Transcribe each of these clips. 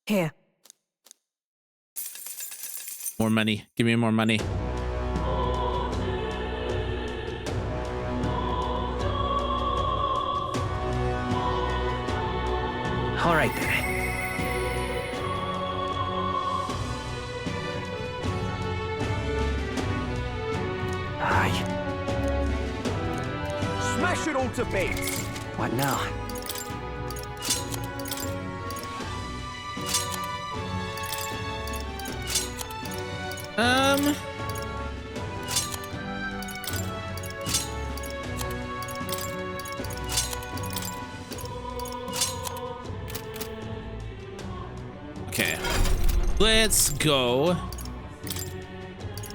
Here. More money. Give me more money. All right then. Aye. Smash it all to bits. What now? Okay. Let's go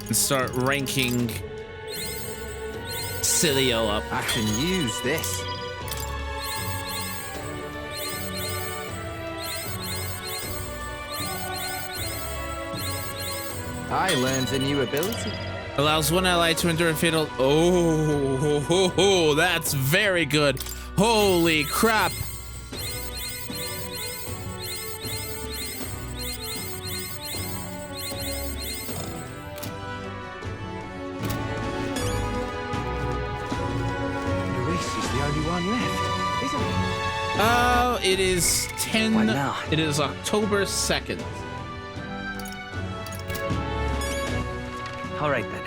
and start ranking Cilio up. I can use this. I learned a new ability. Allows one ally to endure a fatal. Oh, that's very good. Holy crap. Luis is the only one left, isn't he? Oh, it is 10. What now? It is October 2nd. All right then.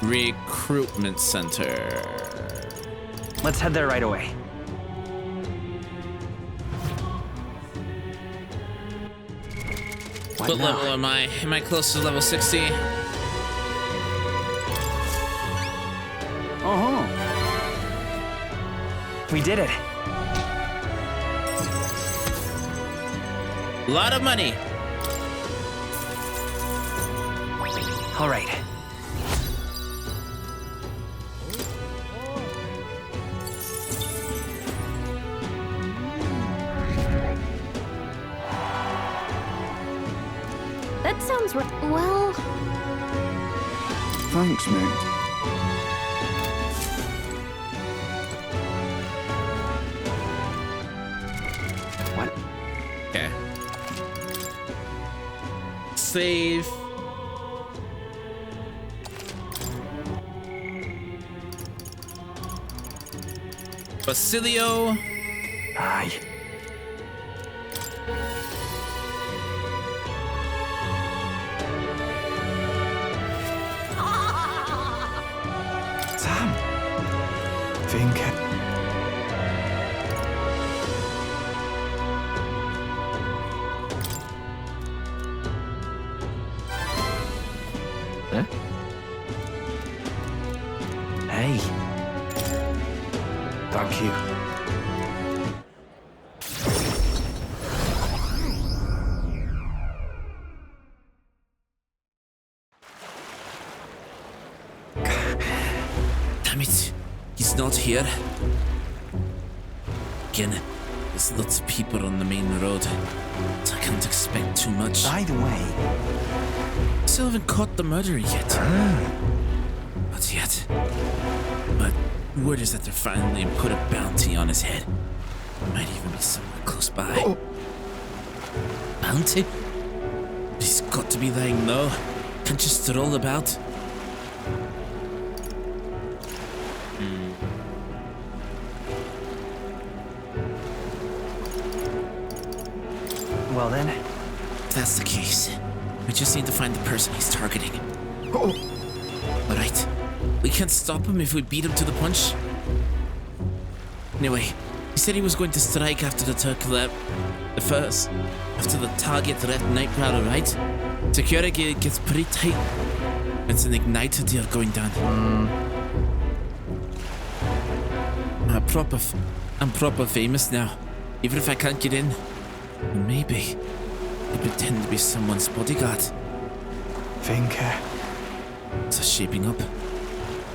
Recruitment center. Let's head there right away. What level am I? Am I close to level 60? Oh. We did it. A lot of money. All right. That sounds well. Thanks, mate. What? Okay. Save. Basilio. Aye. Sam. Think. Huh? Hey. Thank you. Damn it. He's not here. Again, there's lots of people on the main road. So I can't expect too much. By the way. Still haven't caught the murderer yet. Not yet. But word is that they're finally put a bounty on his head. Might even be somewhere close by. Oh. Bounty? He's got to be lying low. Can't just stroll about. Well then. If that's the case, we just need to find the person he's targeting. Oh. Alright. We can't stop him if we beat him to the punch. Anyway, he said he was going to strike after the after the target red night prowler, right? Security gets pretty tight. It's an igniter deal going down. I'm proper famous now. Even if I can't get in, maybe I pretend to be someone's bodyguard. Think. It's shaping up.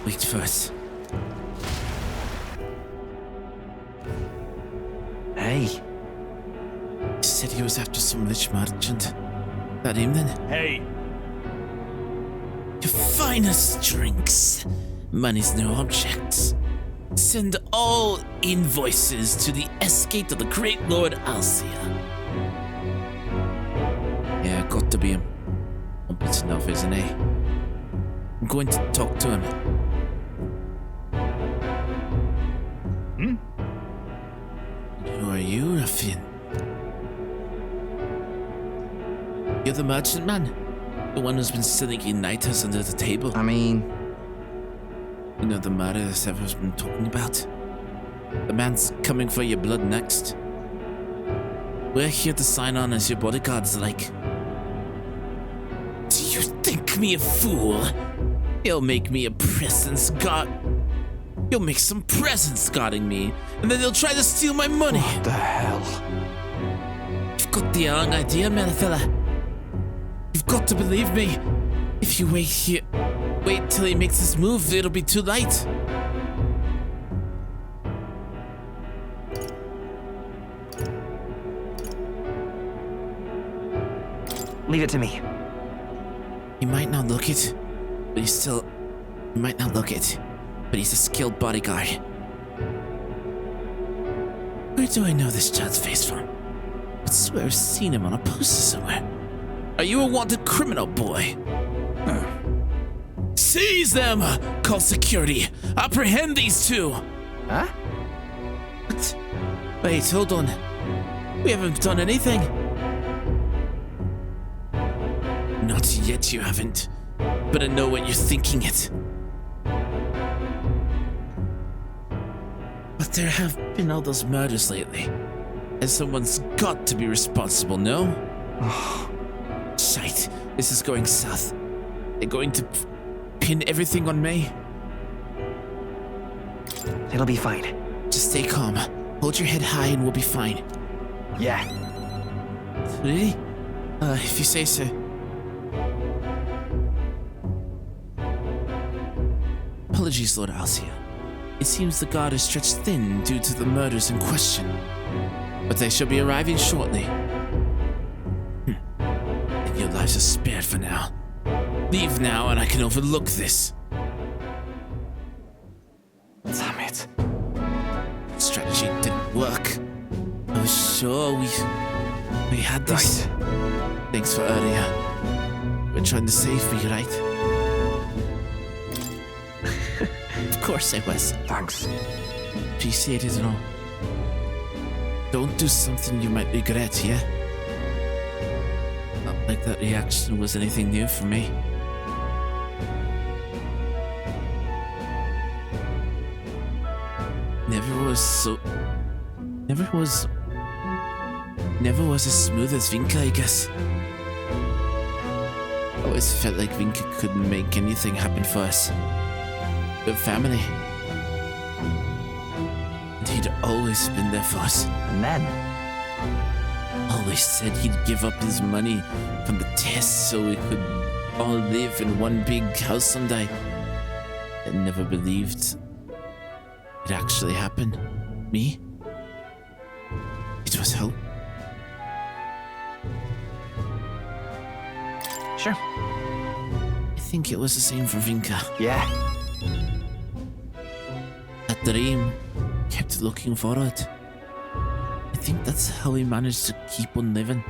Wait for it. Hey. He said he was after some rich merchant that evening. Hey. Your finest drinks. Money's no object. Send all invoices to the estate of the great Lord Alcia. enough, isn't he? I'm going to talk to him. Who are you, ruffian? You're the merchant man? The one who's been selling igniters under the table? I mean, You know the murder that everyone's been talking about? The man's coming for your blood next. We're here to sign on as your bodyguards, like. Do you think me a fool? He'll make me a presence guard. He'll make some presents guarding me, and then they'll try to steal my money. What the hell? You've got the wrong idea, man, fella. You've got to believe me. If you wait till he makes his move, it'll be too late. leave it to me. He might not look it, but he might not look it, but he's a skilled bodyguard. Where do I know this child's face from? I swear I've seen him on a poster somewhere. Are you a wanted criminal, boy? Seize them! Call security. Apprehend these two! Huh? What? Wait, hold on. We haven't done anything. Not yet, you haven't. But I know what you're thinking it. But there have been all those murders lately. And someone's got to be responsible, no? Shite, this is going south. They're going to pin everything on me. It'll be fine. Just stay calm. Hold your head high and we'll be fine. Yeah. Really? If you say so. Apologies, Lord Alcia. It seems the guard is stretched thin due to the murders in question. But they shall be arriving shortly. And your lives are spared for now. Leave now and I can overlook this. Damn it. Strategy didn't work. I was sure we had this. Right. Thanks for earlier. You're trying to save me, right? Of course I was. Thanks. Appreciate it and all. Don't do something you might regret, yeah? Not like that reaction was anything new for me. Never was as smooth as Vinka, I guess. Always felt like Vinka couldn't make anything happen for us. We're family. And he'd always been there for us. And then? Always said he'd give up his money from the test so we could all live in one big house someday. I never believed it actually happened. Me? It was hope. Sure. I think it was the same for Vinka. Yeah. That dream kept looking forward. I think that's how he managed to keep on living.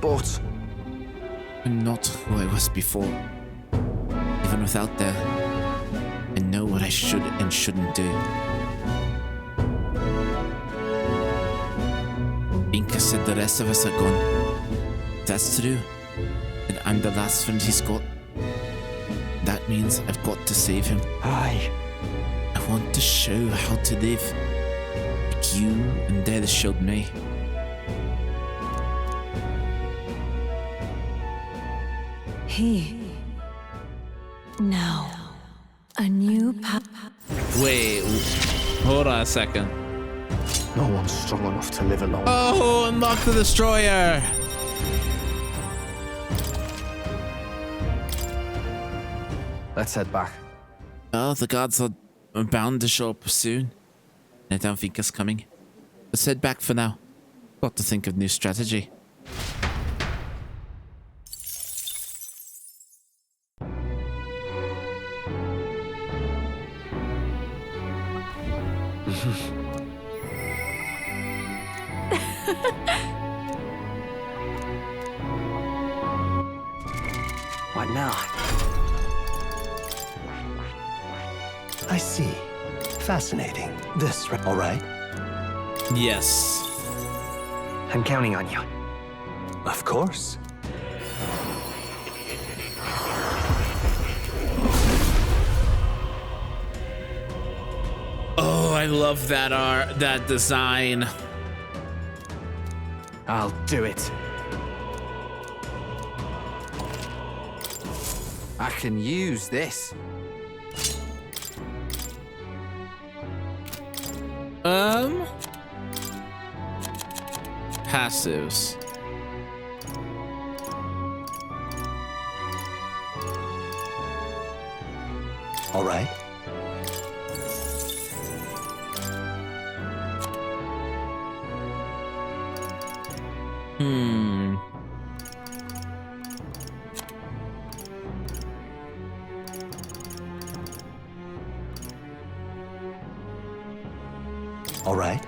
But I'm not who I was before. Even without that, I know what I should and shouldn't do. Inka said the rest of us are gone. If that's true, then I'm the last friend he's got. That means I've got to save him. aye. I want to show how to live, like you and Dad showed me. Now, a new Wait, hold on a second. No one's strong enough to live alone. Oh, unlock the destroyer! Let's head back. Well, the guards are bound to show up soon. I don't think it's coming. Let's head back for now. Got to think of new strategy. now? I see. Fascinating. This, all right? Yes. I'm counting on you. Of course. Oh, I love that design. I'll do it. I can use this. Passives. All right. All right.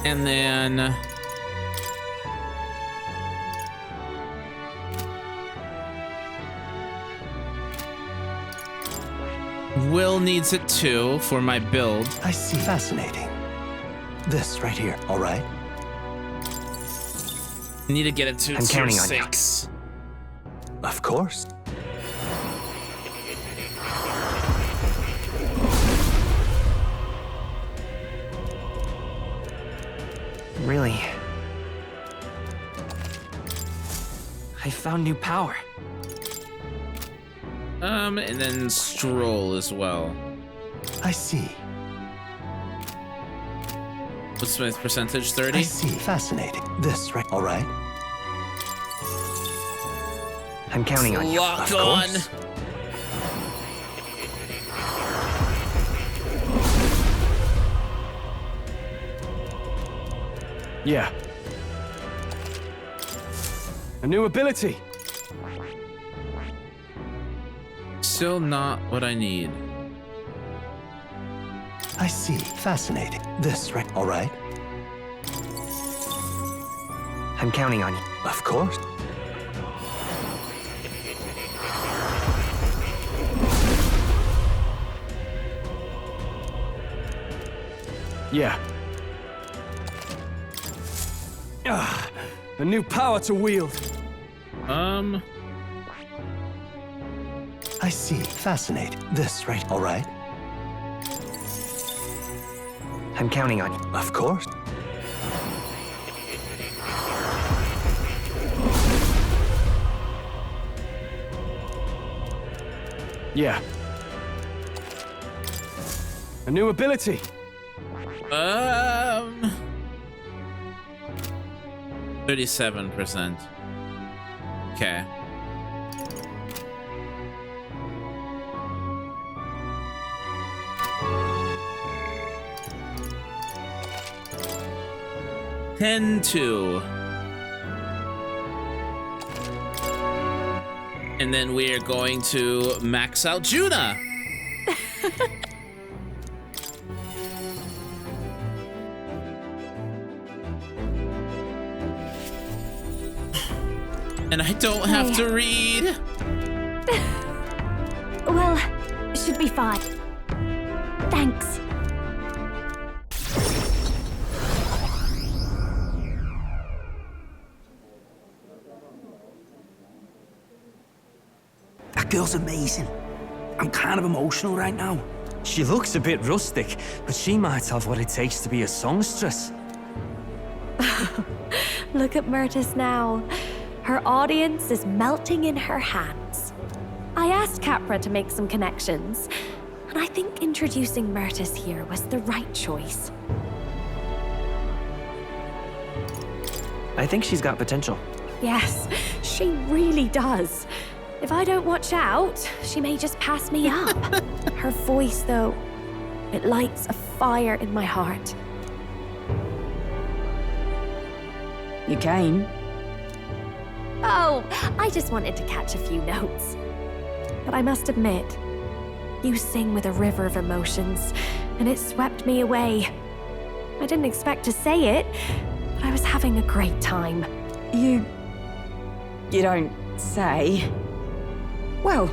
And then Will needs it too for my build. I see. Fascinating. This right here. All right. I need to get it to I'm tier counting on you. 6. Of course. Really? I found new power. And then Stroll as well. I see. What's my percentage? 30? I see. Fascinating. This right. All right. I'm counting on you. Lock Of on. course. Yeah. A new ability. Still not what I need. I see. Fascinating. This right. All right. I'm counting on you. Of course. Yeah. A new power to wield. I see. Fascinating. This right. All right. I'm counting on you. Of course. Yeah. A new ability. 37%. Okay. $10-2. And then we are going to max out Juna. And I don't have to read. Well, should be fine. Thanks. That girl's amazing. I'm kind of emotional right now. She looks a bit rustic, but she might have what it takes to be a songstress. Look at Myrtis now. Her audience is melting in her hands. I asked Capra to make some connections, and I think introducing Myrtis here was the right choice. I think she's got potential. Yes, she really does. If I don't watch out, she may just pass me up. Her voice, though, it lights a fire in my heart. You came? Oh, I just wanted to catch a few notes. But I must admit, you sing with a river of emotions, and it swept me away. I didn't expect to say it, but I was having a great time. You don't say. Well,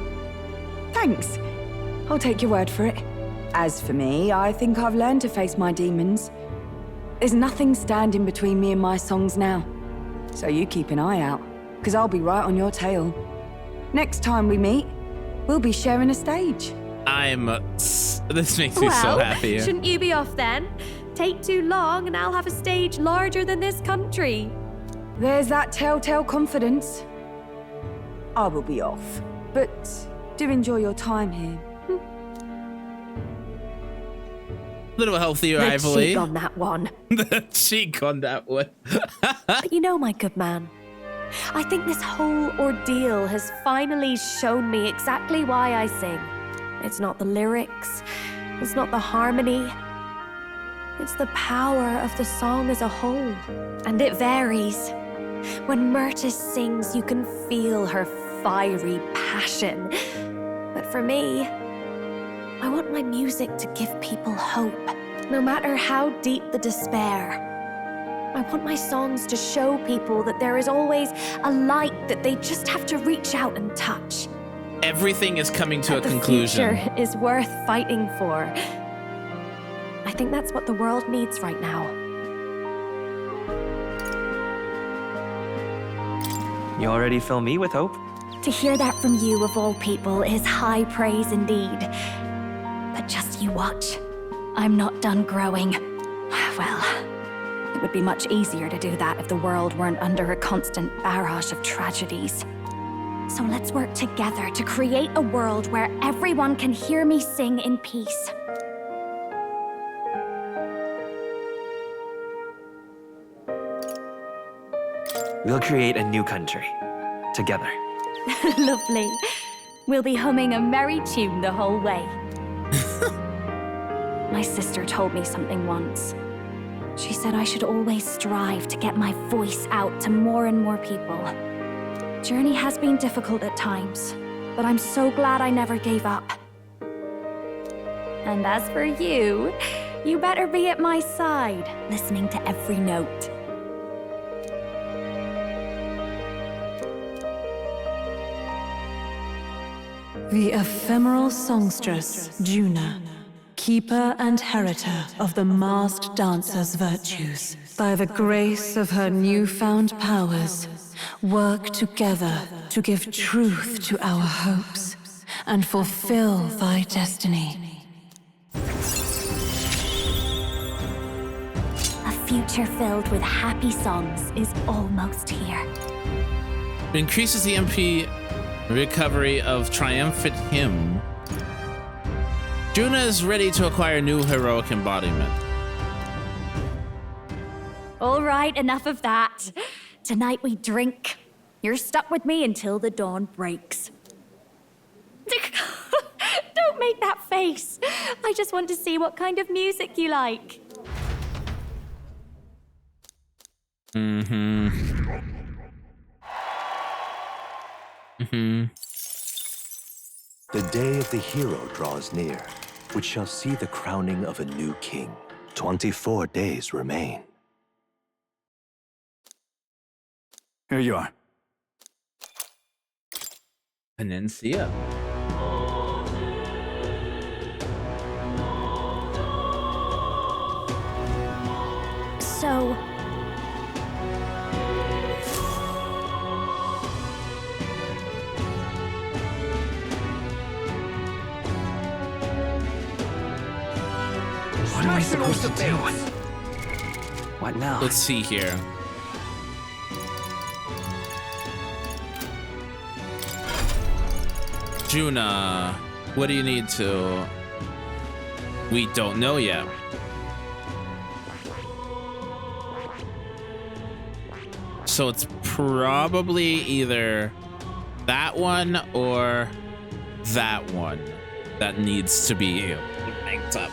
thanks. I'll take your word for it. As for me, I think I've learned to face my demons. There's nothing standing between me and my songs now. So you keep an eye out, because I'll be right on your tail. Next time we meet, we'll be sharing a stage. This makes me so happy. Shouldn't you be off then? Take too long and I'll have a stage larger than this country. There's that telltale confidence. I will be off, but do enjoy your time here. Little healthy The rivalry. cheek on that one. The cheek on that one. But you know, my good man, I think this whole ordeal has finally shown me exactly why I sing. It's not the lyrics, it's not the harmony, it's the power of the song as a whole. And it varies. When Myrtis sings, you can feel her fiery passion. But for me, I want my music to give people hope, no matter how deep the despair. I want my songs to show people that there is always a light that they just have to reach out and touch. Everything is coming to a The conclusion. future is worth fighting for. I think that's what the world needs right now. You already fill me with hope. To hear that from you, of all people, is high praise indeed. But just you watch. I'm not done growing. Well, it would be much easier to do that if the world weren't under a constant barrage of tragedies. So let's work together to create a world where everyone can hear me sing in peace. We'll create a new country. Together. Lovely. We'll be humming a merry tune the whole way. My sister told me something once. She said I should always strive to get my voice out to more and more people. Journey has been difficult at times, but I'm so glad I never gave up. And as for you, you better be at my side, listening to every note. The ephemeral songstress, Juna, keeper and heritor of the masked dancer's virtues, by the grace of her newfound powers, work together to give truth to our hopes and fulfill thy destiny. A future filled with happy songs is almost here. Increases the MP recovery of triumphant hymn. Juna is ready to acquire new heroic embodiment. All right, enough of that. Tonight we drink. You're stuck with me until the dawn breaks. Don't make that face. I just want to see what kind of music you like. The day of the hero draws near, which shall see the crowning of a new king. 24 days remain. Here you are. Penencia. So... What am I supposed to do? What now? Let's see here. Juna, what do you need to... We don't know yet. So it's probably either that one or that one that needs to be banked up.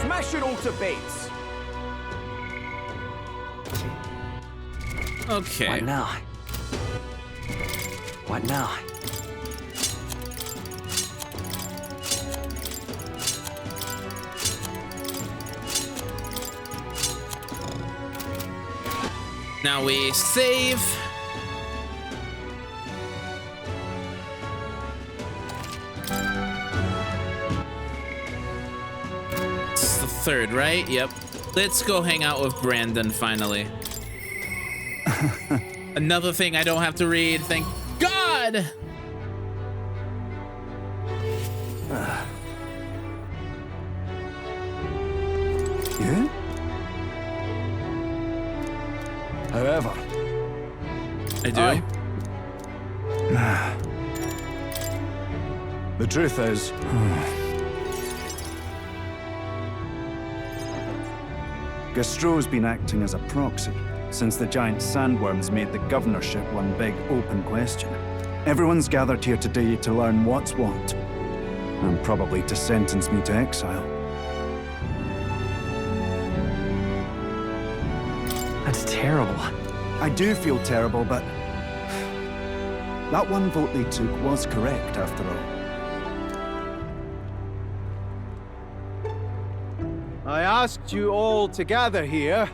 Smash it all to bits. Okay. What now? What now? Now we save. It's the third, right? Yep. Let's go hang out with Brandon finally. Another thing I don't have to read, thank God! You? However, I do. The truth is, Gastro's been acting as a proxy since the giant sandworms made the governorship one big open question. Everyone's gathered here today to learn what's what, and probably to sentence me to exile. That's terrible. I do feel terrible, but that one vote they took was correct after all. I asked you all to gather here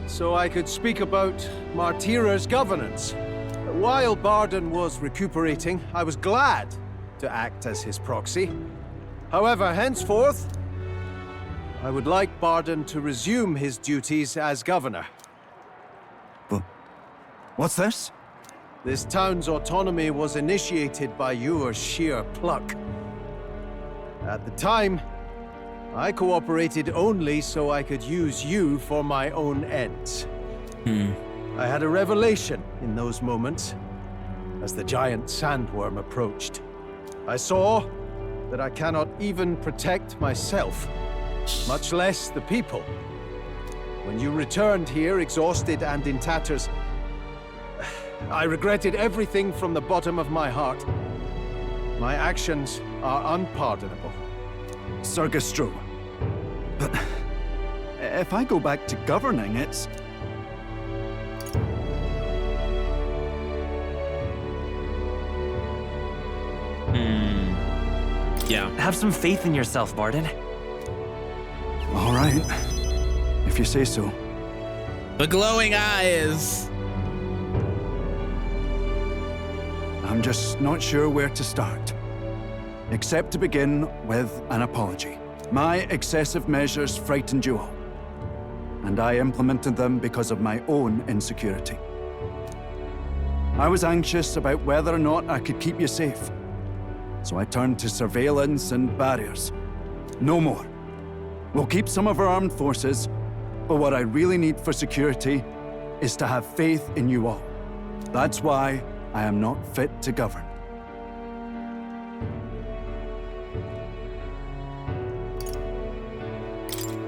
so I could speak about Martira's governance. While Barden was recuperating, I was glad to act as his proxy. However, henceforth, I would like Barden to resume his duties as governor. But what's this? This town's autonomy was initiated by your sheer pluck. At the time, I cooperated only so I could use you for my own ends. I had a revelation in those moments as the giant sandworm approached. I saw that I cannot even protect myself, much less the people. When you returned here exhausted and in tatters, I regretted everything from the bottom of my heart. My actions are unpardonable. Sir Gastro, but if I go back to governing, it's... Yeah. Have some faith in yourself, Barden. All right, if you say so. The glowing eyes. I'm just not sure where to start. Except to begin with an apology. My excessive measures frightened you all, and I implemented them because of my own insecurity. I was anxious about whether or not I could keep you safe, so I turned to surveillance and barriers. No more. We'll keep some of our armed forces, but what I really need for security is to have faith in you all. That's why I am not fit to govern.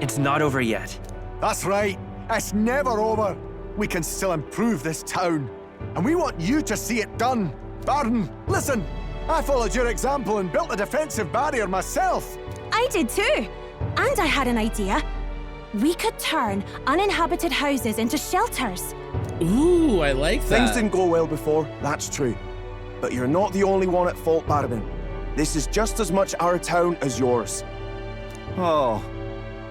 It's not over yet. That's right. It's never over. We can still improve this town. And we want you to see it done. Barden, listen. I followed your example and built a defensive barrier myself. I did too. And I had an idea. We could turn uninhabited houses into shelters. Ooh, I like that. Things didn't go well before, that's true. But you're not the only one at fault, Barden. This is just as much our town as yours. Oh,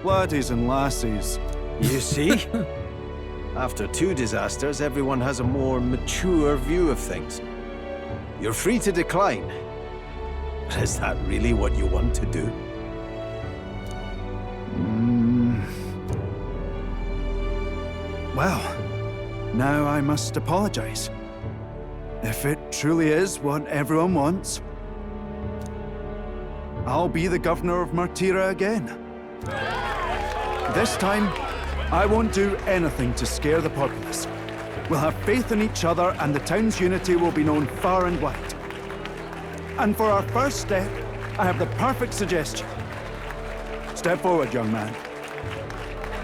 laddies and lassies. You see? After two disasters, everyone has a more mature view of things. You're free to decline. But is that really what you want to do? Well, now I must apologize. If it truly is what everyone wants, I'll be the governor of Martira again. This time, I won't do anything to scare the populace. We'll have faith in each other and the town's unity will be known far and wide. And for our first step, I have the perfect suggestion. Step forward, young man.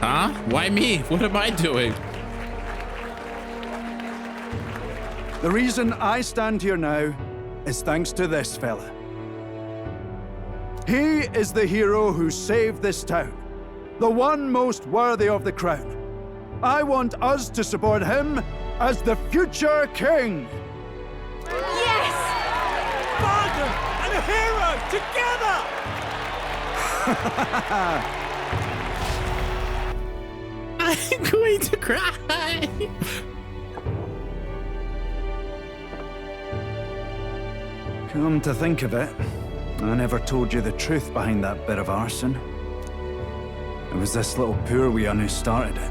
Huh? Why me? What am I doing? The reason I stand here now is thanks to this fella. He is the hero who saved this town, the one most worthy of the crown. I want us to support him as the future king. Yes! Barden and a hero together! I'm going to cry. Come to think of it, I never told you the truth behind that bit of arson. It was this little poor weeun who started it.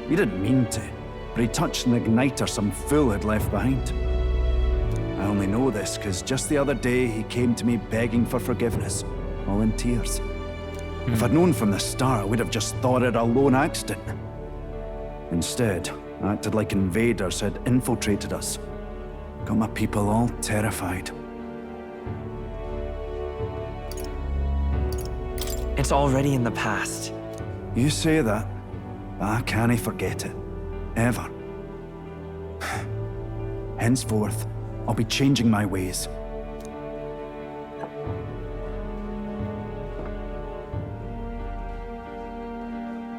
He didn't mean to, but he touched an igniter some fool had left behind. I only know this because just the other day he came to me begging for forgiveness, all in tears. If I'd known from the start, I would have just thought it a lone accident. Instead, I acted like invaders had infiltrated us. Got my people all terrified. It's already in the past. You say that, but I can't forget it. Ever. Henceforth, I'll be changing my ways.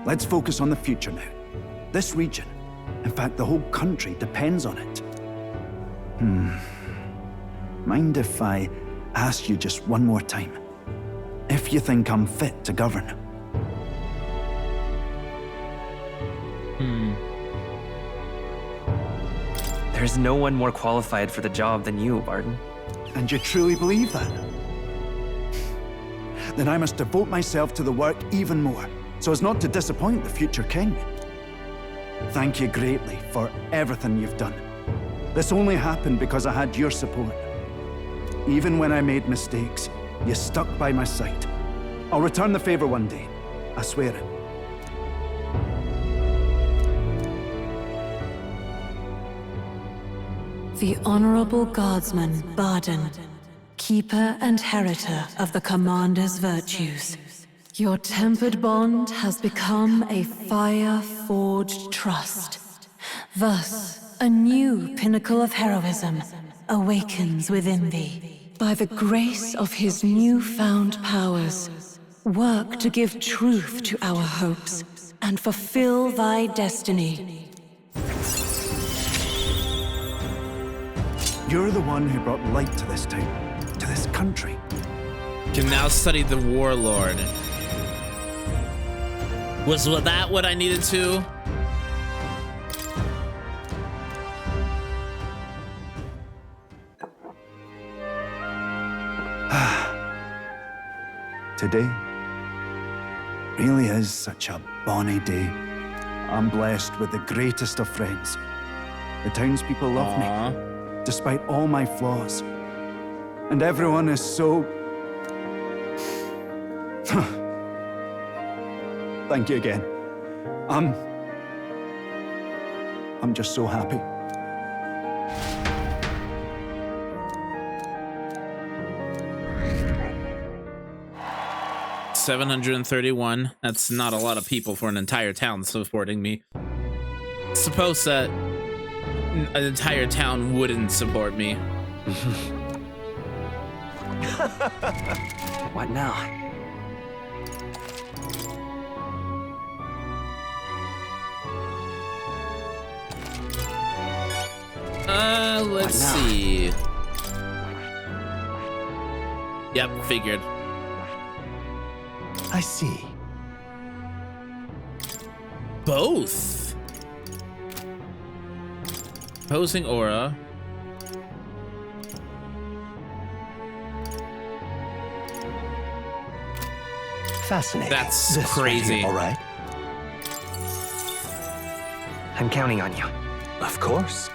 Let's focus on the future now. This region, in fact the whole country, depends on it. Mind if I ask you just one more time? If you think I'm fit to govern? There's no one more qualified for the job than you, Barton. And you truly believe that? Then I must devote myself to the work even more, so as not to disappoint the future king. Thank you greatly for everything you've done. This only happened because I had your support. Even when I made mistakes, you stuck by my side. I'll return the favor one day. I swear it. The Honorable Guardsman, Barden, Keeper and Heriter of the Commander's Virtues. Your tempered bond has become a fire-forged trust. Thus, a new pinnacle of heroism awakens within thee. By the grace of his newfound powers, work to give truth to our hopes and fulfill thy destiny. You're the one who brought light to this town, to this country. Can now study the Warlord. Was that what I needed to? Today really is such a bonny day. I'm blessed with the greatest of friends. The townspeople love me, despite all my flaws. And everyone is so... Thank you again. I'm just so happy. $731. That's not a lot of people for an entire town supporting me. Suppose that an entire town wouldn't support me. What now? Let's see. Yep, figured. I see. Both. Opposing aura. Fascinating. That's This crazy. right here, all right? I'm counting on you. Of course.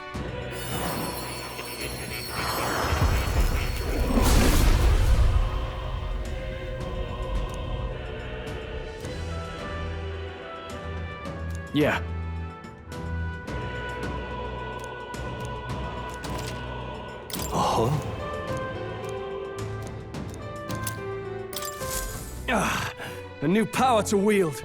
Yeah. Oh. A new power to wield.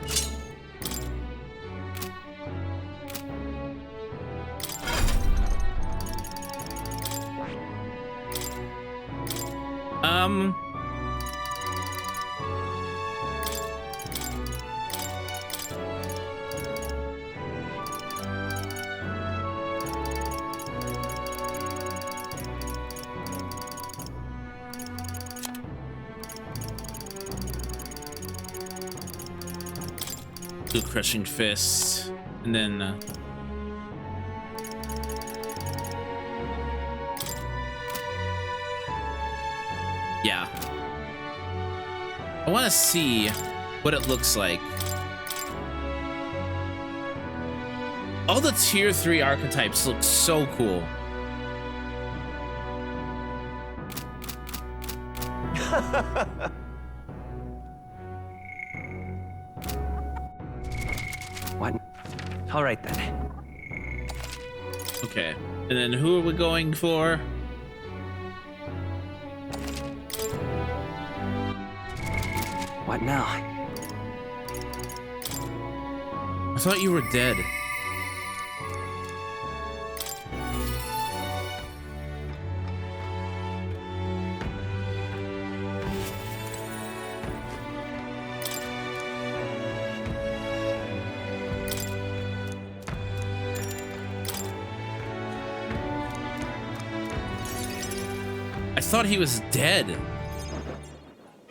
Do crushing fist, and then Yeah. I want to see what it looks like. All the tier 3 archetypes look so cool. What? All right then. Okay. And then who are we going for? What now? I thought you were dead. I thought he was dead.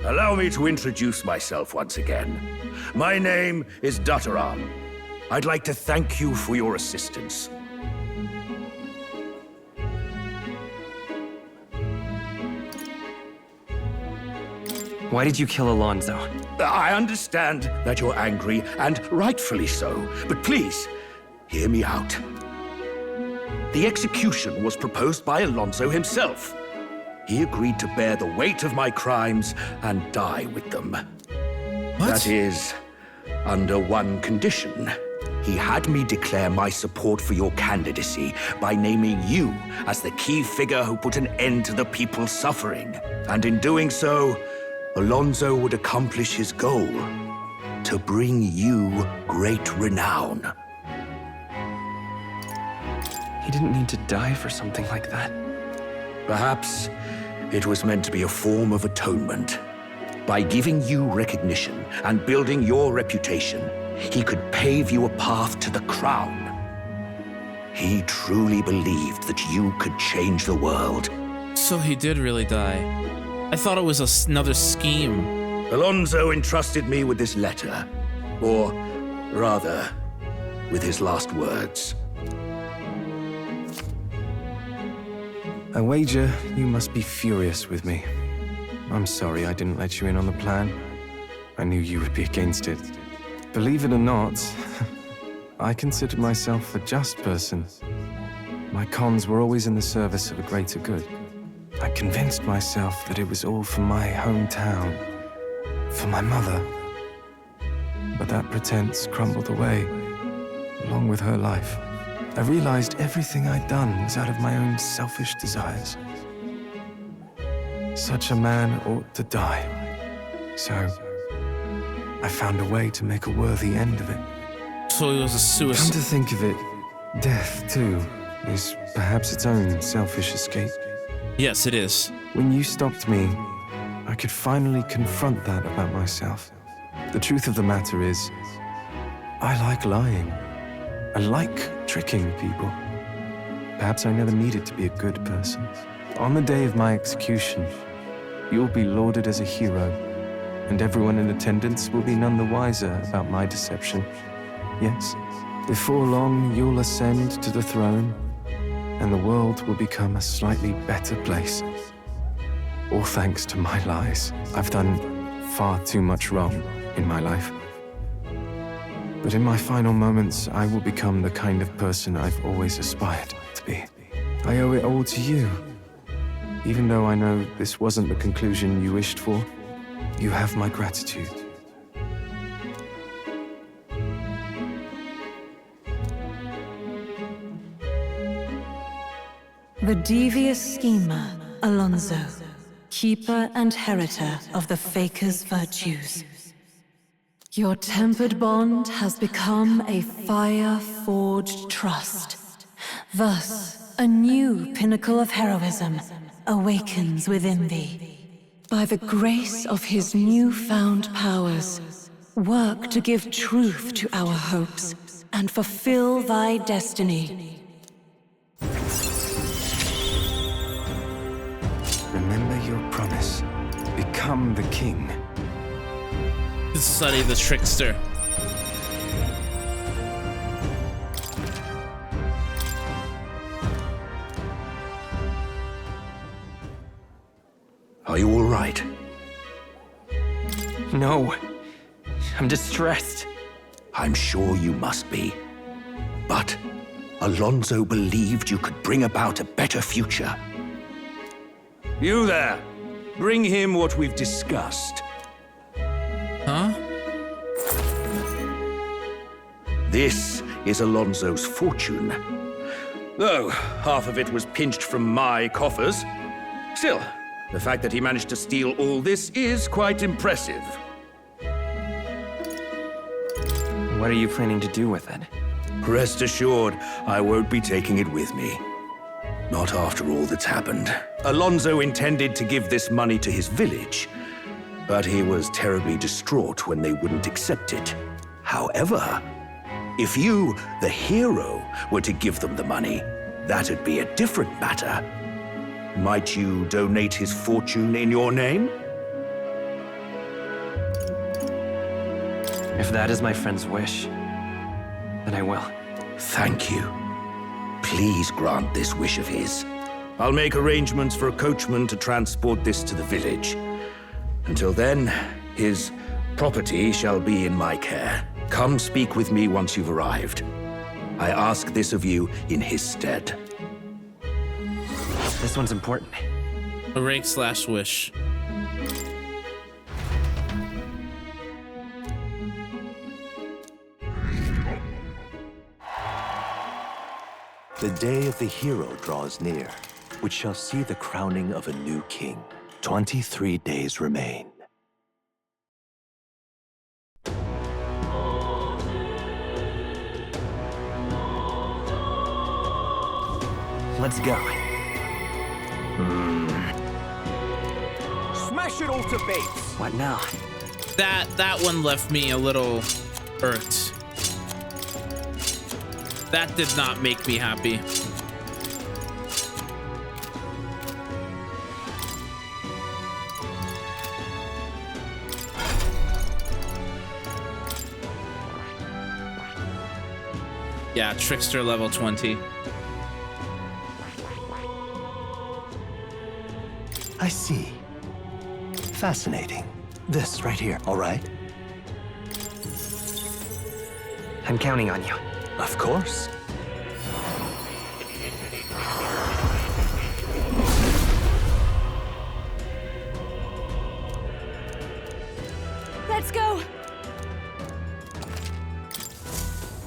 Allow me to introduce myself once again. My name is Dataram. I'd like to thank you for your assistance. Why did you kill Alonso? I understand that you're angry, and rightfully so, but please, hear me out. The execution was proposed by Alonso himself. He agreed to bear the weight of my crimes and die with them. What? That is, under one condition. He had me declare my support for your candidacy by naming you as the key figure who put an end to the people's suffering. And in doing so, Alonso would accomplish his goal, to bring you great renown. He didn't need to die for something like that. Perhaps it was meant to be a form of atonement. By giving you recognition and building your reputation, he could pave you a path to the crown. He truly believed that you could change the world. So he did really die. I thought it was another scheme. Alonso entrusted me with this letter, or rather, with his last words. I wager you must be furious with me. I'm sorry I didn't let you in on the plan. I knew you would be against it. Believe it or not, I considered myself a just person. My cons were always in the service of a greater good. I convinced myself that it was all for my hometown, for my mother. But that pretense crumbled away, along with her life. I realized everything I'd done was out of my own selfish desires. Such a man ought to die. So, I found a way to make a worthy end of it. So it was a suicide. Come to think of it, death, too, is perhaps its own selfish escape. Yes, it is. When you stopped me, I could finally confront that about myself. The truth of the matter is, I like lying. I like tricking people. Perhaps I never needed to be a good person. On the day of my execution, you'll be lauded as a hero, and everyone in attendance will be none the wiser about my deception. Yes, before long you'll ascend to the throne, and the world will become a slightly better place. All thanks to my lies. I've done far too much wrong in my life. But in my final moments, I will become the kind of person I've always aspired to be. I owe it all to you. Even though I know this wasn't the conclusion you wished for, you have my gratitude. The devious schemer, Alonso, keeper and heriter of the Faker's virtues. Your tempered bond has become a fire-forged trust. Thus, a new pinnacle of heroism awakens within thee. By the grace of his newfound powers, work to give truth to our hopes and fulfill thy destiny. Remember your promise. Become the king. Study the trickster. Are Are you all right? No. I'm distressed. I'm sure you must be. But Alonso believed you could bring about a better future. You there! Bring him what we've discussed. Huh? This is Alonso's fortune. Though half of it was pinched from my coffers. Still, the fact that he managed to steal all this is quite impressive. What are you planning to do with it? Rest assured, I won't be taking it with me. Not after all that's happened. Alonso intended to give this money to his village, but he was terribly distraught when they wouldn't accept it. However, if you, the hero, were to give them the money, that'd be a different matter. Might you donate his fortune in your name? If that is my friend's wish, then I will. Thank you. Please grant this wish of his. I'll make arrangements for a coachman to transport this to the village. Until then, his property shall be in my care. Come speak with me once you've arrived. I ask this of you in his stead. This one's important. A rank/wish. The day of the hero draws near, which shall see the crowning of a new king. 23 days remain. Let's go. Smash it all to bits! What now? That one left me a little irked. That did not make me happy. Yeah, Trickster level 20. I see. Fascinating. This right here, all right? I'm counting on you. Of course. Let's go!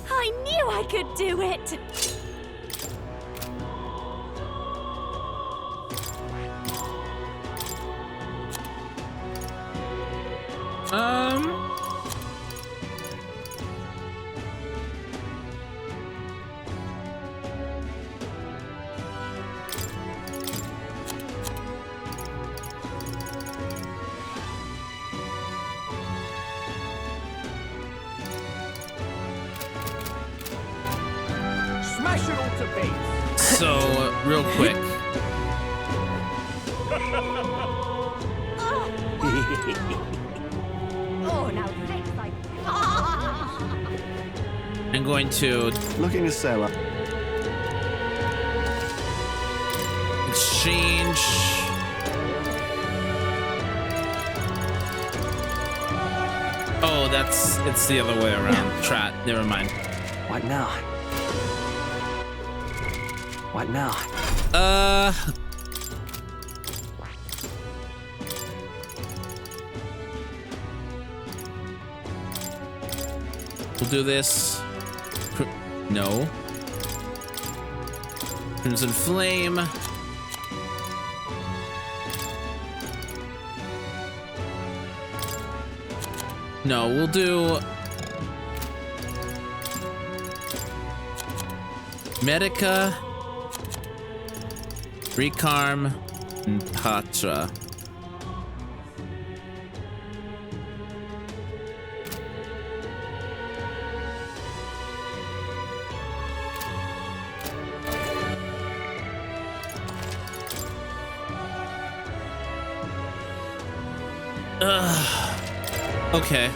I knew I could do it! Smash it all to bits! So, real quick. Oh, now thanks, I'm going to Looking to sell up. exchange. Oh, it's the other way around. Trat, never mind. What now? What now? We'll do this. No. Crimson Flame. No, we'll do Medica, Recarm, and Patra. Okay.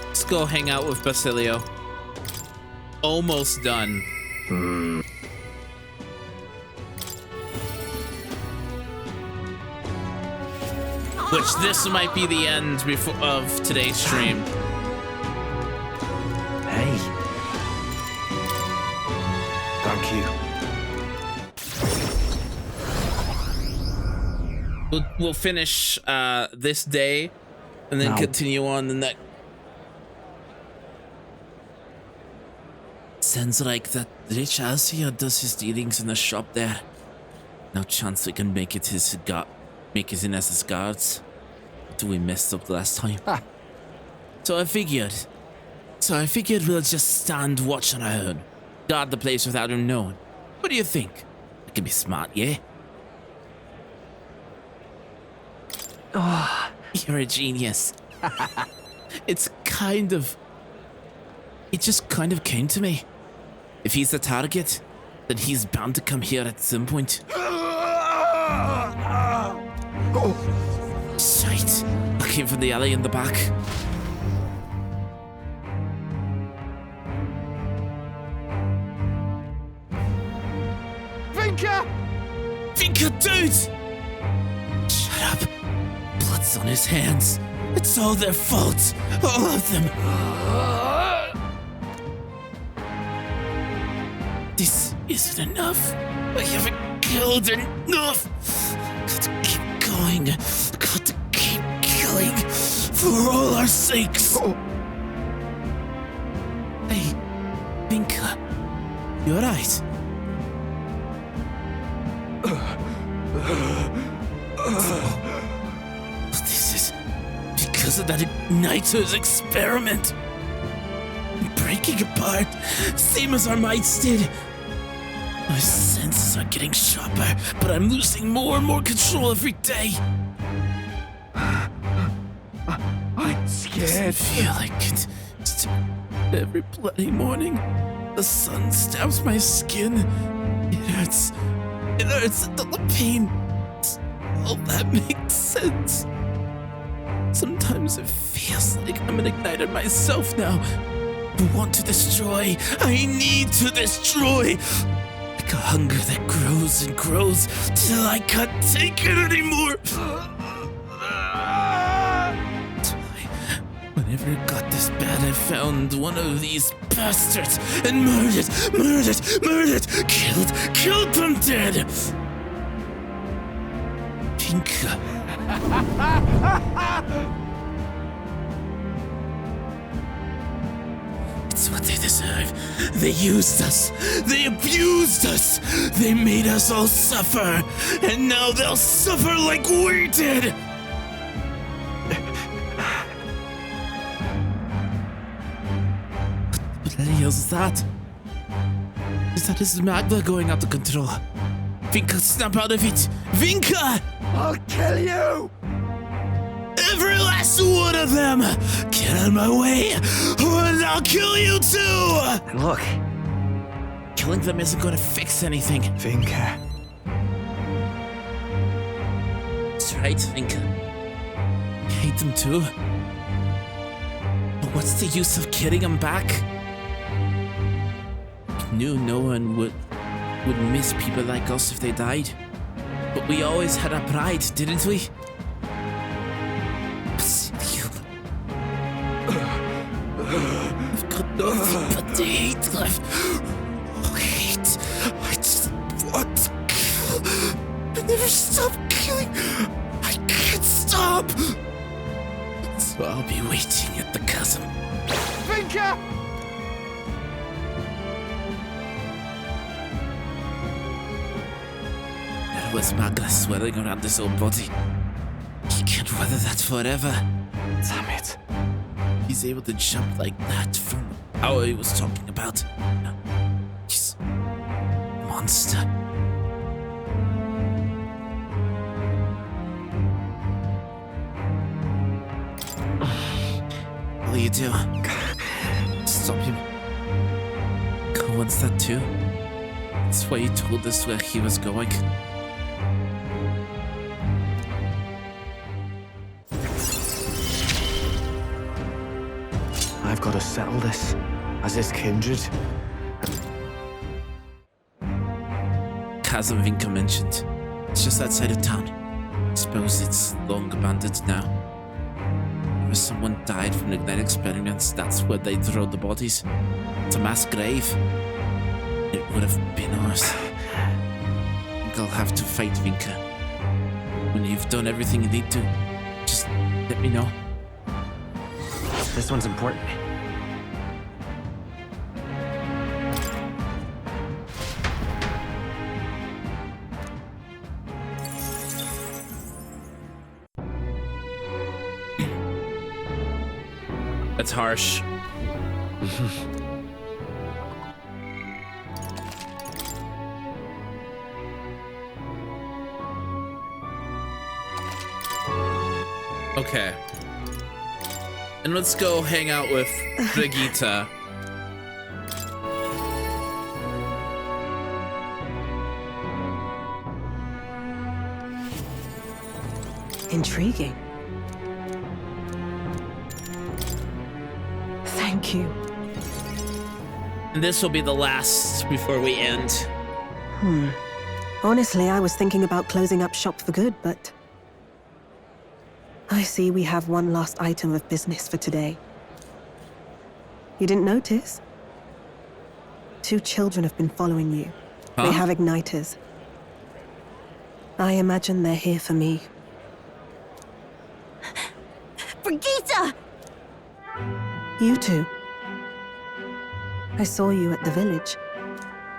Let's go hang out with Basilio. Almost done. Which this might be the end of today's stream. Hey. Thank you. We'll finish this day and then continue on the next. Sounds like that rich ass here does his dealings in the shop there. No chance we can make it in as his guards. But we messed up last time. So I figured we'll just stand watch on our own. Guard the place without him knowing. What do you think? It can be smart, yeah? Oh, you're a genius. It just kind of came to me. If he's the target, then he's bound to come here at some point. Shite. I came from the alley in the back. Vinka! Vinka, dude! Shut up. Blood's on his hands. It's all their fault. All of them. This isn't enough. I haven't killed enough. Got to keep going. Got to keep killing. For all our sakes. Hey, Vinka. You alright? This is because of that igniter's experiment. Breaking apart, same as our mites did. My senses are getting sharper, but I'm losing more and more control every day. I'm scared. I feel like it. Every bloody morning, the sun stabs my skin. It hurts. It hurts. The pain. All that makes sense. Sometimes it feels like I'm an igniter myself now. I want to destroy. I need to destroy. Like a hunger that grows and grows till I can't take it anymore. Whenever it got this bad, I found one of these bastards and murdered, killed them dead. Vinka. It's what they deserve. They used us. They abused us. They made us all suffer. And now they'll suffer like we did. What the hell is that? Is that his magma going out of control? Vinka, snap out of it. Vinka! I'll kill you! Every last one of them! Get out of my way, or I'll kill you too! And look. Killing them isn't going to fix anything. Vinka. That's right, Vinka. I hate them too. But what's the use of killing them back? We knew no one would miss people like us if they died. But we always had our pride, didn't we? I've got nothing but the hate left. Oh, hate. I just want to kill. I never stop killing. I can't stop. So I'll be waiting at the chasm. Vinka! There was magma swelling around his own body. He can't weather that forever. Damn it. He's able to jump like that from the power he was talking about. He's a monster. What will you do? Stop him. Cole wants that too. That's why he told us where he was going. I've got to settle this, as is kindred. Chasm Vinka mentioned. It's just outside of town. Suppose it's long abandoned now. If someone died from ignited experiments, that's where they throw the bodies. It's a mass grave. It would have been ours. I think I'll have to fight Vinka. When you've done everything you need to, just let me know. This one's important. That's harsh. Okay. And let's go hang out with Brigitte. Intriguing. Thank you. And this will be the last before we end. Honestly, I was thinking about closing up shop for good, but I see we have one last item of business for today. You didn't notice? 2 children have been following you. Huh? They have igniters. I imagine they're here for me. Brigitte! You two. I saw you at the village.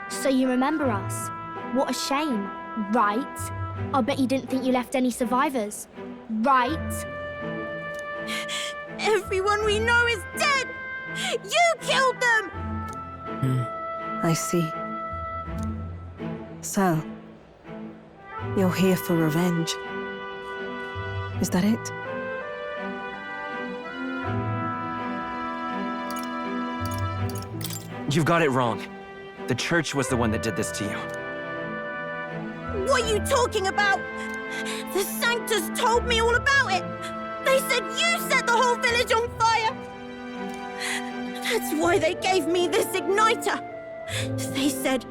So you remember us? What a shame, right? I'll bet you didn't think you left any survivors, right? Everyone we know is dead! You killed them! I see. So, you're here for revenge. Is that it? You've got it wrong. The church was the one that did this to you. What are you talking about? The Sanctus told me all about it. They said you set the whole village on fire. That's why they gave me this igniter. They said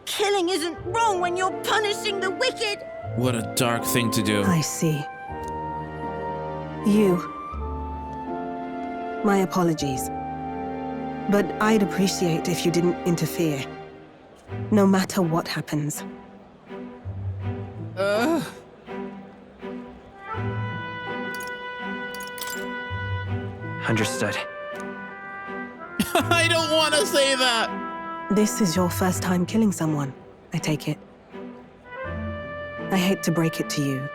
killing isn't wrong when you're punishing the wicked. What a dark thing to do. I see. You. My apologies. But I'd appreciate if you didn't interfere. No matter what happens. Understood. I don't want to say that! This is your first time killing someone, I take it. I hate to break it to you,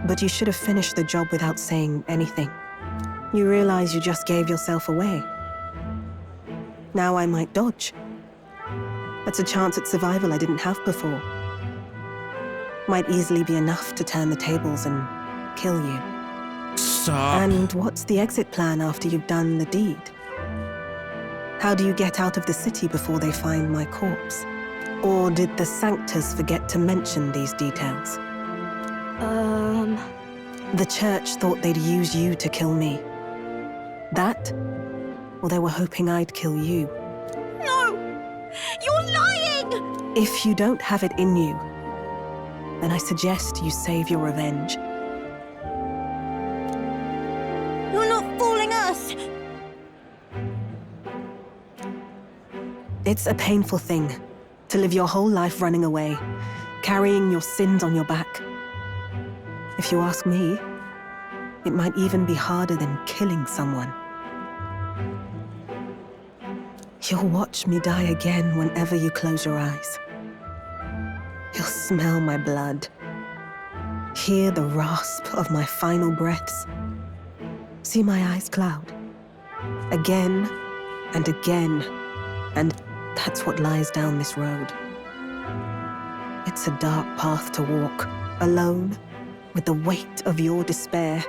but you should have finished the job without saying anything. You realize you just gave yourself away. Now I might dodge. That's a chance at survival I didn't have before. Might easily be enough to turn the tables and kill you. Stop. And what's the exit plan after you've done the deed? How do you get out of the city before they find my corpse? Or did the Sanctus forget to mention these details? The church thought they'd use you to kill me. That? Or they were hoping I'd kill you? No! You're lying! If you don't have it in you, then I suggest you save your revenge. You're not fooling us! It's a painful thing to live your whole life running away, carrying your sins on your back. If you ask me, it might even be harder than killing someone. You'll watch me die again whenever you close your eyes. You'll smell my blood, hear the rasp of my final breaths, see my eyes cloud, again and again, and that's what lies down this road. It's a dark path to walk, alone, with the weight of your despair.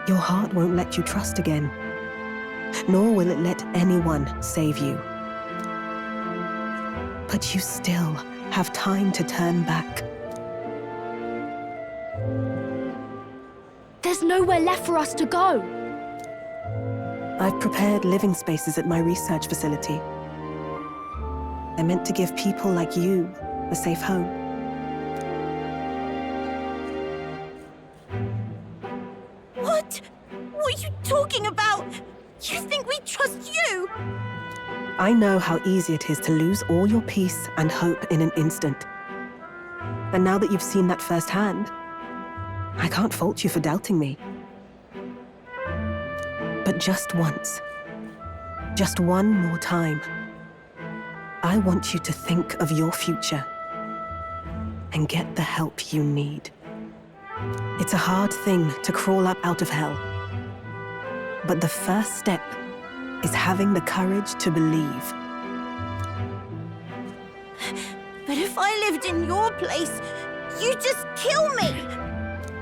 Your heart won't let you trust again, nor will it let anyone save you. But you still have time to turn back. There's nowhere left for us to go. I've prepared living spaces at my research facility. They're meant to give people like you a safe home. I know how easy it is to lose all your peace and hope in an instant. And now that you've seen that firsthand, I can't fault you for doubting me. But just once, just one more time, I want you to think of your future and get the help you need. It's a hard thing to crawl up out of hell, but the first step is having the courage to believe. But if I lived in your place, you'd just kill me!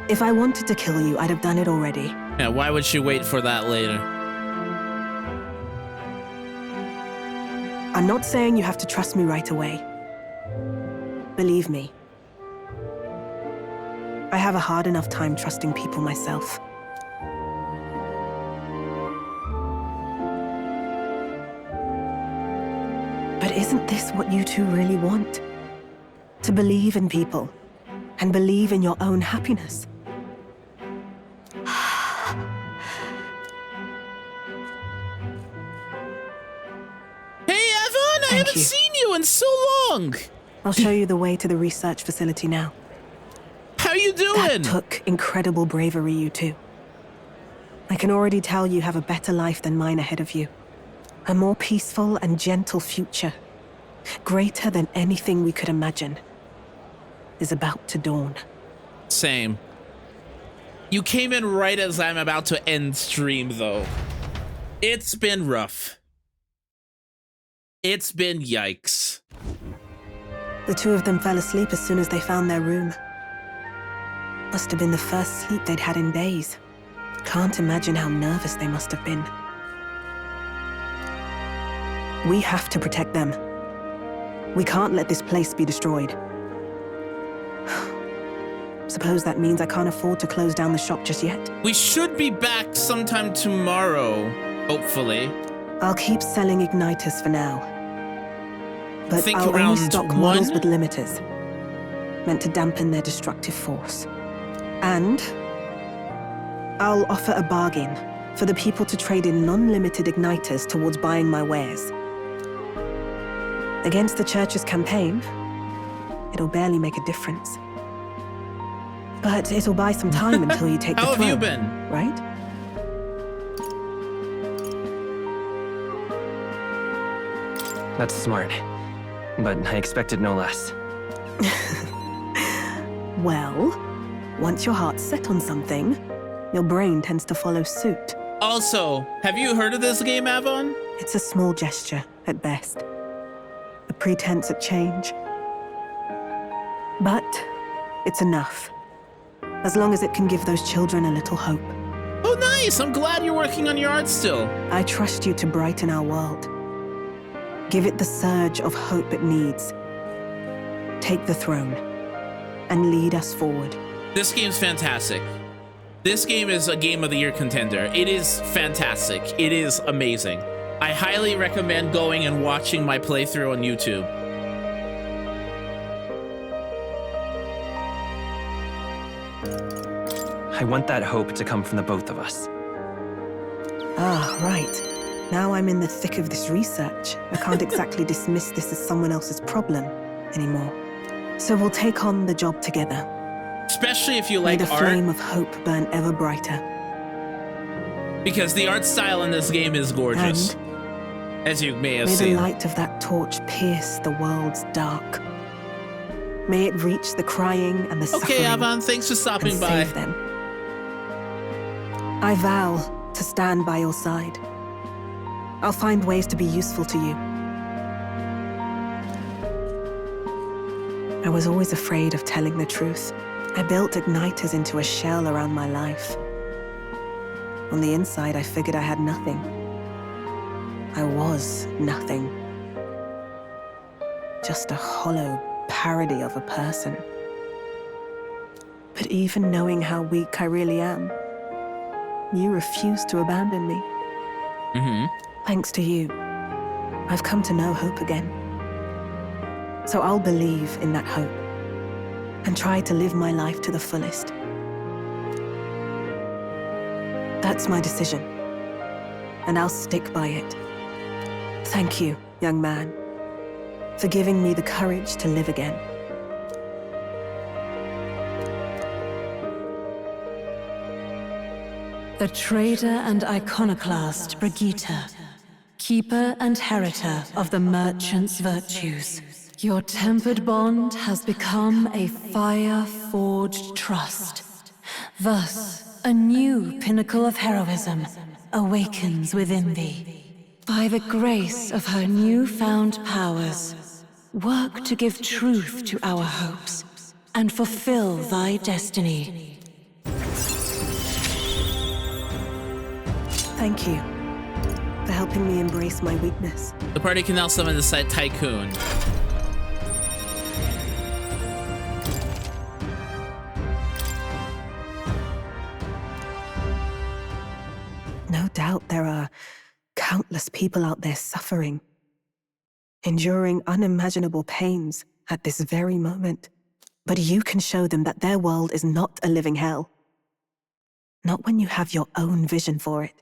If I wanted to kill you, I'd have done it already. Yeah, why would she wait for that later? I'm not saying you have to trust me right away. Believe me, I have a hard enough time trusting people myself. But isn't this what you two really want? To believe in people, and believe in your own happiness. Hey, Evan, I haven't seen you in so long. I'll show you the way to the research facility now. How you doing? That took incredible bravery, you two. I can already tell you have a better life than mine ahead of you. A more peaceful and gentle future, greater than anything we could imagine, is about to dawn. Same. You came in right as I'm about to end stream, though. It's been rough. It's been yikes. The two of them fell asleep as soon as they found their room. Must have been the first sleep they'd had in days. Can't imagine how nervous they must have been. We have to protect them. We can't let this place be destroyed. Suppose that means I can't afford to close down the shop just yet. We should be back sometime tomorrow, hopefully. I'll keep selling igniters for now. But Think I'll around only stock models 1? with limiters, meant to dampen their destructive force. And I'll offer a bargain for the people to trade in non-limited igniters towards buying my wares. Against the church's campaign, it'll barely make a difference. But it'll buy some time until you take the throne. How have you been? Right? That's smart. But I expected no less. Well, once your heart's set on something, your brain tends to follow suit. Also, have you heard of this game, Avon? It's a small gesture, at best. A pretense at change. But it's enough. As long as it can give those children a little hope. Oh, nice! I'm glad you're working on your art still. I trust you to brighten our world. Give it the surge of hope it needs. Take the throne and lead us forward. This game's fantastic. This game is a Game of the Year contender. It is fantastic. It is amazing. I highly recommend going and watching my playthrough on YouTube. I want that hope to come from the both of us. Ah, right. Now I'm in the thick of this research. I can't exactly dismiss this as someone else's problem anymore. So we'll take on the job together. Especially if you like May the art. flame of hope burn ever brighter. Because the art style in this game is gorgeous. As you may have May seen. the light of that torch pierce the world's dark. May it reach the crying and the suffering. Okay, Avon, thanks for stopping and by. Save them. I vow to stand by your side. I'll find ways to be useful to you. I was always afraid of telling the truth. I built igniters into a shell around my life. On the inside, I figured I had nothing. I was nothing. Just a hollow parody of a person. But even knowing how weak I really am, you refused to abandon me. Thanks to you, I've come to know hope again. So I'll believe in that hope and try to live my life to the fullest. That's my decision, and I'll stick by it. Thank you young man, for giving me the courage to live again. The traitor and iconoclast Brigitte, keeper and heriter of the merchant's virtues. Your tempered bond has become a fire-forged trust. Thus, a new pinnacle of heroism awakens within thee. By the grace of her newfound powers, work to give truth to our hopes and fulfill thy destiny. Thank you for helping me embrace my weakness. The party can now summon the site Tycoon. No doubt there are countless people out there suffering, enduring unimaginable pains at this very moment. But you can show them that their world is not a living hell. Not when you have your own vision for it.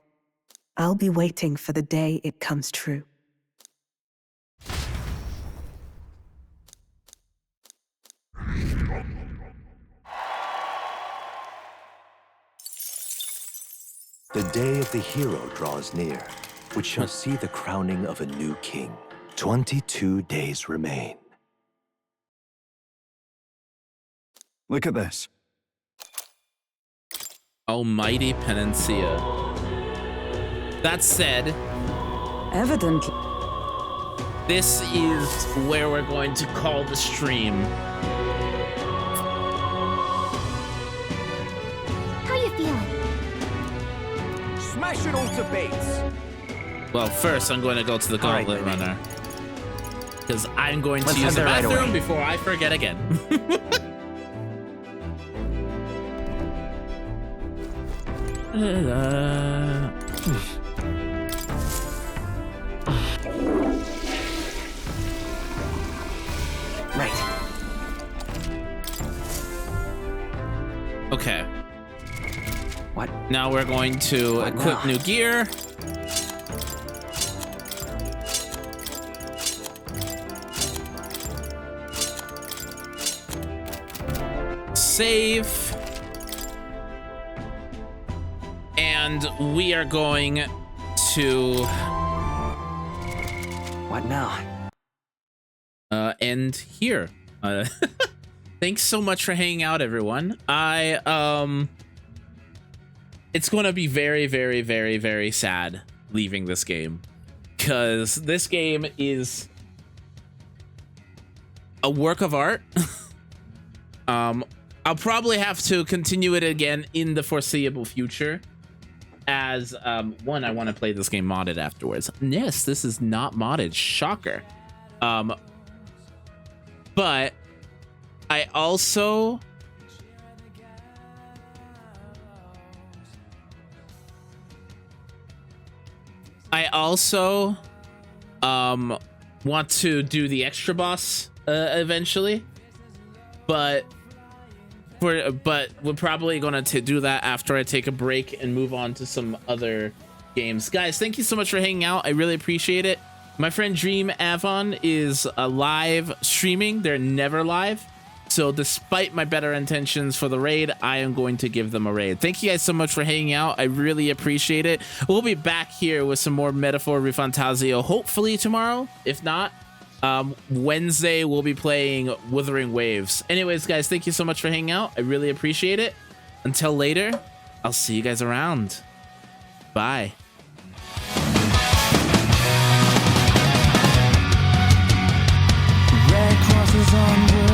I'll be waiting for the day it comes true. The day of the hero draws near, which shall see the crowning of a new king. 22 days remain. Look at this. Almighty Panacea. That said, evidently, this is where we're going to call the stream. How you feeling? Smash it all to bits. Well, first I'm going to go to the Gauntlet Runner. Because I'm going to use the head there right bathroom away. before I forget again. Right. Okay. What? Now we're going to equip new gear. Save. And we are going to... What now? End here. Thanks so much for hanging out, everyone. It's going to be very, very, very, very sad leaving this game, because this game is a work of art. I'll probably have to continue it again in the foreseeable future, as one, I want to play this game modded afterwards. Yes, this is not modded. Shocker. But I also want to do the extra boss eventually, but we're probably going to do that after I take a break and move on to some other games. Guys, thank you so much for hanging out. I really appreciate it. My friend Dream Avon is live streaming. They're never live. So despite my better intentions for the raid, I am going to give them a raid. Thank you guys so much for hanging out. I really appreciate it. We'll be back here with some more Metaphor ReFantazio, hopefully tomorrow. If not, Wednesday we'll be playing Wuthering Waves. Anyways, guys, thank you so much for hanging out. I really appreciate it. Until later, I'll see you guys around. Bye. Red crosses on wood.